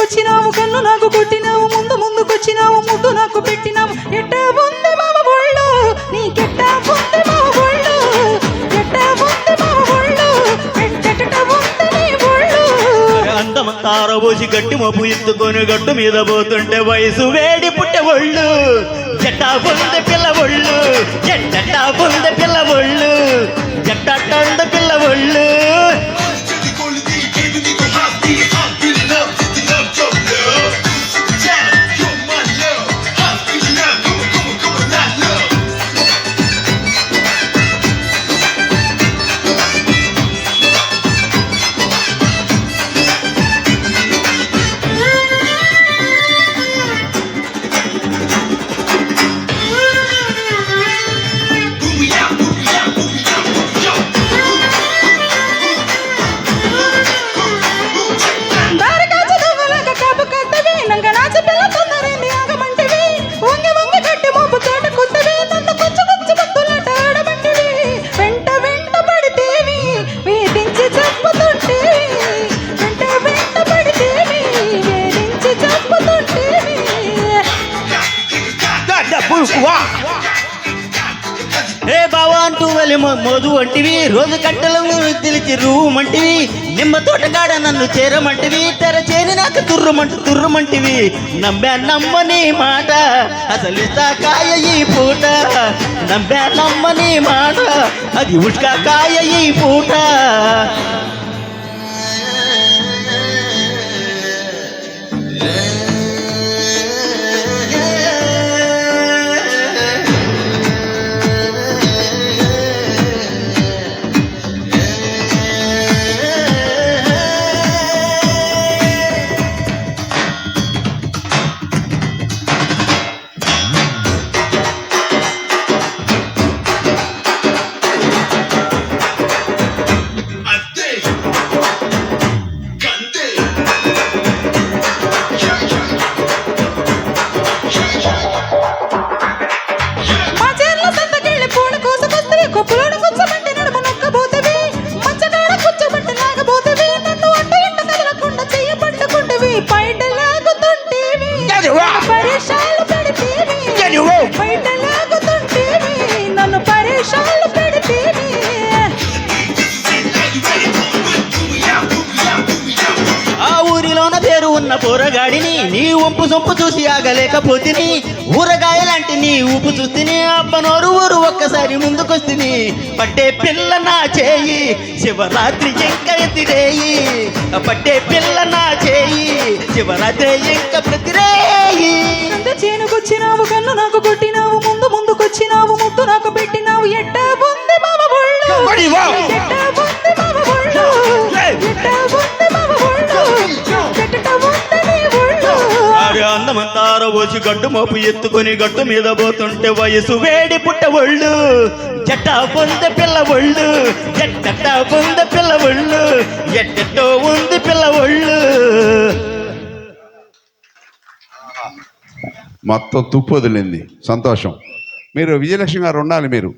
చేనుకొచ్చినావు కన్ను నాకు కొట్టినావు ముందు ముందుకొచ్చినావు ముద్దు నాకు పెట్టినావు ఎట్టా ఉంది మామ ఒళ్ళు నీకెట్టా ఉంది మామ ఒళ్ళు ఎట్టా ఉంది మామ ఒళ్ళు ఎట్టెట్ట ఉంది నీ ఒళ్ళు అందమంతా ఆరబోసి గట్టి మోపు ఎత్తుకొని గట్టు మీద పోతుంటే వయసు వేడి పుట్టే ఒళ్ళు జట్టా పొంది పిల్ల ఒళ్ళు జట్టా పొంది పిల్ల ఒళ్ళు జట్టంద పిల్ల ఒళ్ళు ఏ బావా అంటూ వెళ్ళి మోదు వంటివి రోజు కట్టెలను తెలిచి రూమంటివి నిమ్మ తోటగాడ నన్ను చేరమంటివి తెర చేరి నాకు తుర్రుమంటివి నమ్మని మాట అసలు కాయ ఈ పూట నమ్మని మాట అది ఉష్క కాయ ఈ పూట ఉన్న పోరగాడిని నీ ఒంపు సొంపు చూసి ఆగలేకపోతిని ఊరగాయలాంటి నీ ఊపు చూస్తేని అబ్బనోరు ఊరు ఒక్కసారి ముందుకొస్తుంది పట్టే పిల్ల నా చేయి శివరాత్రి ఎంక ఎత్తిరేయి పట్టే పిల్ల నా చేయి శివరాత్రి ఎంక ప్రతిరేయి చేనుకొచ్చినావు కన్ను నాకు కొట్టినావు ముందు ముందుకొచ్చినావు ముద్దు నాకు పెట్టినావు ఎట్టా ఉంది మామ ఒళ్ళు ఎట్టా ఉంది మామ ఒళ్ళు ఎట్టా ఉంది మామ ఒళ్ళు అందమంతా ఆరబోసి గడ్డు మోపు ఎత్తుకొని గట్టు మీద పోతుంటే వయసు వేడి పుట్ట ఒళ్ళు జట్టా పొంద పిల్ల ఒళ్ళు జట్టా పొంద పిల్ల ఒళ్ళు ఎట్టెట్టో ఉంది పిల్ల ఒళ్ళు మొత్తం తుప్పు వదిలింది. సంతోషం. మీరు విజయలక్ష్మి గారు ఉండాలి. మీరు